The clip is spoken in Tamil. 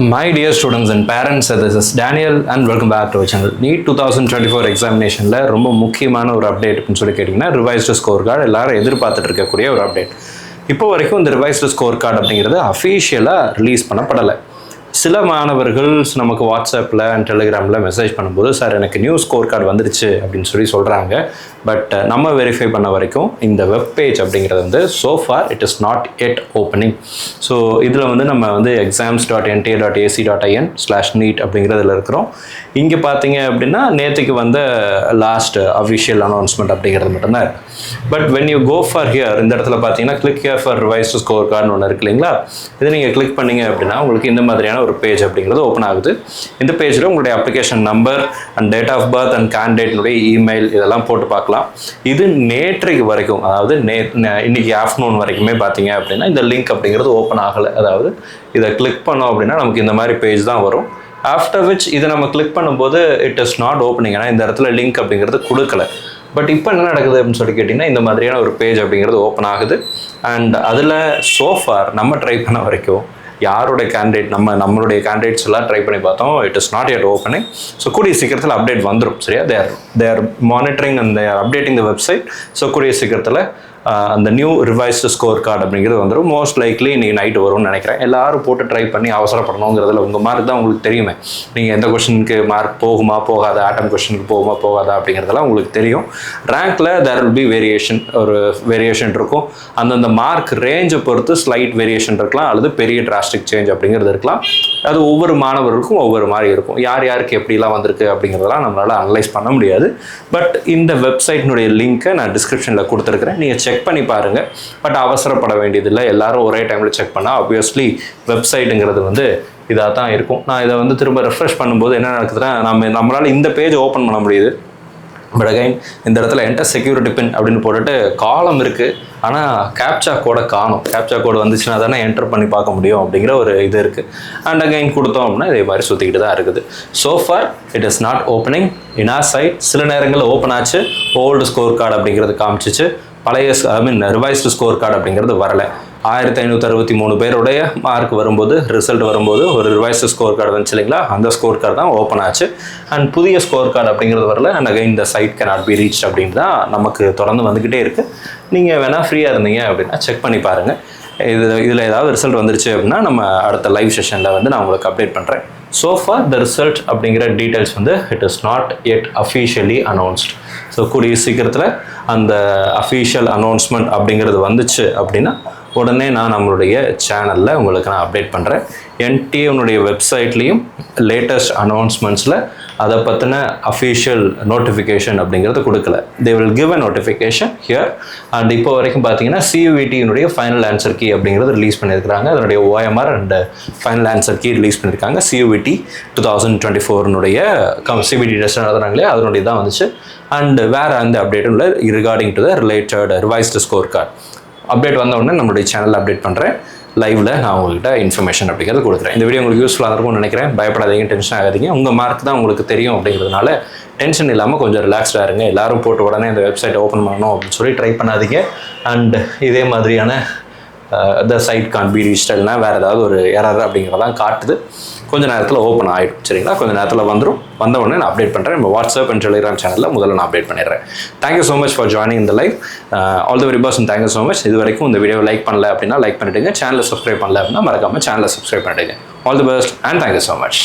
My dear students and parents, this is Daniel and welcome back to our channel. NEET 2024 examinationல ரொம்ப முக்கியமான ஒரு அப்டேட் அப்படின்னு சொல்லி கேட்டிங்கன்னா ரிவைஸ்டு ஸ்கோர் கார்டு எல்லாரும் எதிர்பார்த்துட்டு இருக்கக்கூடிய ஒரு அப்டேட். இப்போ வரைக்கும் இந்த ரிவைஸ்டு ஸ்கோர் கார்டு அப்படிங்கிறது அஃபீஷியலாக ரிலீஸ் பண்ணப்படலை. சில மாணவர்கள் நமக்கு வாட்ஸ்அப்பில் அண்ட் டெலிகிராமில் மெசேஜ் பண்ணும்போது சார் எனக்கு நியூ ஸ்கோர் கார்டு வந்துருச்சு அப்படின்னு சொல்லி சொல்கிறாங்க. பட் நம்ம வெரிஃபை பண்ண வரைக்கும் இந்த வெப் பேஜ் அப்படிங்கிறது வந்து so-far it is not yet opening. So இதில் வந்து நம்ம வந்து exams.nta.ac.in/neet அப்படிங்கிறதுல இருக்கிறோம். இங்கே பார்த்தீங்க அப்படின்னா நேற்றுக்கு வந்த லாஸ்ட் அஃபிஷியல் அனௌன்ஸ்மெண்ட் அப்படிங்கிறது மட்டும்தான் இருக்குது. But when you go for here இந்த இடத்துல பார்த்தீங்கன்னா click here for revised score கார்டுன்னு ஒன்று இருக்கு இல்லைங்களா? இதை நீங்கள் கிளிக் பண்ணீங்க அப்படின்னா உங்களுக்கு இந்த மாதிரியான ஒரு பேஜ் அப்படிங்கிறது ஓப்பன் ஆகுது. இந்த பேஜில் உங்களுடைய application number and date of birth and கேண்டிடேட்னுடைய இமெயில் இதெல்லாம் போட்டு பார்க்கலாம். இது நேற்றைக்கு வரைக்கும், அதாவது இன்னைக்கு ஆஃப்டர்நூன் வரைக்குமே பார்த்தீங்க அப்படின்னா இந்த லிங்க் அப்படிங்கிறது ஓப்பன் ஆகலை. அதாவது இதை கிளிக் பண்ணோம் அப்படின்னா நமக்கு இந்த மாதிரி பேஜ் தான் வரும். ஆஃப்டர் விச் இதை நம்ம கிளிக் பண்ணும்போது இட் இஸ் நாட் ஓப்பனிங். ஏன்னா இந்த இடத்துல லிங்க் அப்படிங்கிறது கொடுக்கல. பட் இப்போ என்ன நடக்குது அப்படின்னு சொல்லி கேட்டிங்கன்னா இந்த மாதிரியான ஒரு பேஜ் அப்படிங்கிறது ஓப்பன் ஆகுது. அண்ட் அதில் சோஃபார் நம்ம ட்ரை பண்ண வரைக்கும் யாருடைய கேண்டிடேட் நம்மளுடைய கேண்டிடேட்ஸ் எல்லாம் ட்ரை பண்ணி பார்த்தோம். It is not yet opening. So கூடிய சீக்கிரத்தில் அப்டேட் வந்துடும். சரியா? They're monitoring and they're updating the website. So கூடிய சீக்கிரத்தில் அந்த நியூ ரிவைஸ்டு ஸ்கோர் கார்டு அப்படிங்கிறது வந்துடும். மோஸ்ட் லைக்லி இன்றைக்கி நைட்டு வரும்னு நினைக்கிறேன். எல்லாரும் போட்டு ட்ரை பண்ணி அவசரப்படணுங்கிறதுல உங்கள் மார்க் தான் உங்களுக்கு தெரியுமே. நீங்கள் எந்த கொஷனுக்கு மார்க் போகுமா போகாதா, ஆட்டம் கொஷனுக்கு போகுமா போகாதா அப்படிங்கிறதெல்லாம் உங்களுக்கு தெரியும். ரேங்க்கில் தேர் வில் பி ஒரு வேரியேஷன் இருக்கும். அந்தந்த மார்க் ரேஞ்சை பொறுத்து ஸ்லைட் வேரியேஷன் இருக்கலாம், அல்லது பெரிய டிராஸ்டிக் சேஞ்ச் அப்படிங்கிறது இருக்கலாம். அது ஒவ்வொரு மாணவர்களுக்கும் ஒவ்வொரு மாதிரி இருக்கும். யார் யாருக்கு எப்படிலாம் வந்திருக்கு அப்படிங்கிறதெல்லாம் நம்மளால் அனலைஸ் பண்ண முடியாது. பட் இந்த வெப்சைட்னுடைய லிங்க்கை நான் டிஸ்கிரிப்ஷனில் கொடுத்துருக்குறேன். நீங்கள் செக் பண்ணி பாருங்கள். பட் அவசரப்பட வேண்டியதில்லை. எல்லாரும் ஒரே டைமில் செக் பண்ணால் ஆப்வியஸ்லி வெப்சைட்டுங்கிறது வந்து இதாக தான் இருக்கும். நான் இதை வந்து திரும்ப ரெஃப்ரெஷ் பண்ணும்போது என்ன நடக்குதுன்னா நம்மளால் இந்த பேஜ் ஓப்பன் பண்ண முடியுது. பட் அகைன் இந்த இடத்துல என்டர் செக்யூரிட்டி பின் அப்படின்னு போட்டுட்டு காலம் இருக்குது. ஆனால் கேப்சா கோடை காணும். கேப்சா கோடு வந்துச்சுன்னா தானே என்டர் பண்ணி பார்க்க முடியும் அப்படிங்கிற ஒரு இது இருக்குது. அண்ட் அகைன் கொடுத்தோம் அப்படின்னா இதே மாதிரி சுற்றிக்கிட்டு தான் இருக்குது. So far it is not opening in our site. சில நேரங்களில் ஓப்பன் ஆச்சு, ஓல்டு ஸ்கோர் கார்டு அப்படிங்கிறது காமிச்சிச்சு. பழைய ரிவைஸ்டு ஸ்கோர் கார்டு அப்படிங்கிறது வரலை. 1563 பேருடைய மார்க் வரும்போது, ரிசல்ட் வரும்போது ஒரு ரிவைஸ்டு ஸ்கோர் கார்டு வந்துச்சு இல்லைங்களா? அந்த ஸ்கோர் கார்டு தான் ஓப்பன் ஆச்சு. அண்ட் புதிய ஸ்கோர் கார்டு அப்படிங்கிறது வரல. அண்ட் அகைன் இந்த சைட் கேனாட் பி ரீச் அப்படின்னு தான் நமக்கு தொடர்ந்து வந்துக்கிட்டே இருக்குது. நீங்கள் வேணால் ஃப்ரீயாக இருந்தீங்க அப்படின்னா செக் பண்ணி பாருங்கள். இதில் ஏதாவது ரிசல்ட் வந்துருச்சு அப்படின்னா நம்ம அடுத்த லைவ் செஷனில் வந்து நான் உங்களுக்கு அப்டேட் பண்ணுறேன். ஸோ ஃபார் த ரிசல்ட் அப்படிங்கிற டீட்டெயில்ஸ் வந்து it is not yet officially announced. So கூடிய சீக்கிரத்தில் அந்த அஃபீஷியல் அனௌன்ஸ்மெண்ட் அப்படிங்கிறது வந்துச்சு அப்படின்னா உடனே நான் நம்மளுடைய சேனலில் உங்களுக்கு நான் அப்டேட் பண்ணுறேன். என்டிஏனுடைய வெப்சைட்லேயும் லேட்டஸ்ட் அனௌன்ஸ்மெண்ட்ஸில் அதை பற்றின அஃபீஷியல் நோட்டிஃபிகேஷன் அப்படிங்கிறது கொடுக்கல. They will give a notification here. And இப்போ வரைக்கும் பார்த்தீங்கன்னா CUET-னுடைய ஃபைனல் ஆன்சர் கீ அப்படிங்கிறது ரிலீஸ் பண்ணியிருக்கிறாங்க. அதனுடைய OMR and final answer key release பண்ணியிருக்காங்க. CUET 2024-னுடைய CBT டெஸ்ட் நடத்துகிறாங்களே அதனுடைய தான் வந்துச்சு. அண்ட் வேறு அந்த அப்டேட்டும் இல்லை regarding to the related revised score card. Update வந்த உடனே நம்மளுடைய சேனலில் அப்டேட் பண்ணுறேன். லைவில் நான் உங்கள்கிட்ட இன்ஃபர்மேஷன் அப்படிங்கிறது கொடுக்குறேன். இந்த வீடியோ உங்களுக்கு யூஸ்ஃபுல்லாக இருக்கும்னு நினைக்கிறேன். பயப்படாதீங்க, டென்ஷன் ஆகாதீங்க. உங்கள் மார்க் தான் உங்களுக்கு தெரியும் அப்படிங்கிறதுனால டென்ஷன் இல்லாமல் கொஞ்சம் ரிலாக்ஸ்டாக இருங்க. எல்லோரும் போட்டு உடனே இந்த வெப்சைட் ஓப்பன் பண்ணணும் அப்படின்னு சொல்லி ட்ரை பண்ணாதீங்க. அண்ட் இதே மாதிரியான த சைட் கான் பி ரீச்ட் இல்லைனா வேறு ஏதாவது ஒரு எரர் அப்படிங்கிறதான் காட்டுது. கொஞ்சம் நேரத்தில் ஓப்பன் ஆகிடும். சரிங்களா? கொஞ்சம் நேரத்தில் வந்த உடனே நான் அப்டேட் பண்ணுறேன். நம்ம வாட்ஸ்அப் அண்ட் டெலிகிராம் சேனலில் முதல்ல நான் அப்டேட் பண்ணிடுறேன். Thank you so much for joining இந்த live. All the very best and thank you so much. இது வரைக்கும் இந்த வீடியோ லைக் பண்ணல அப்படின்னா லைக் பண்ணிவிடுங்க. சேனலை சப்ஸ்கிரைப் பண்ணல அப்படின்னா மறக்காமல் சேனலை சப்ஸ்கிரைப் பண்ணிவிடுங்க. All the best and thank you so much.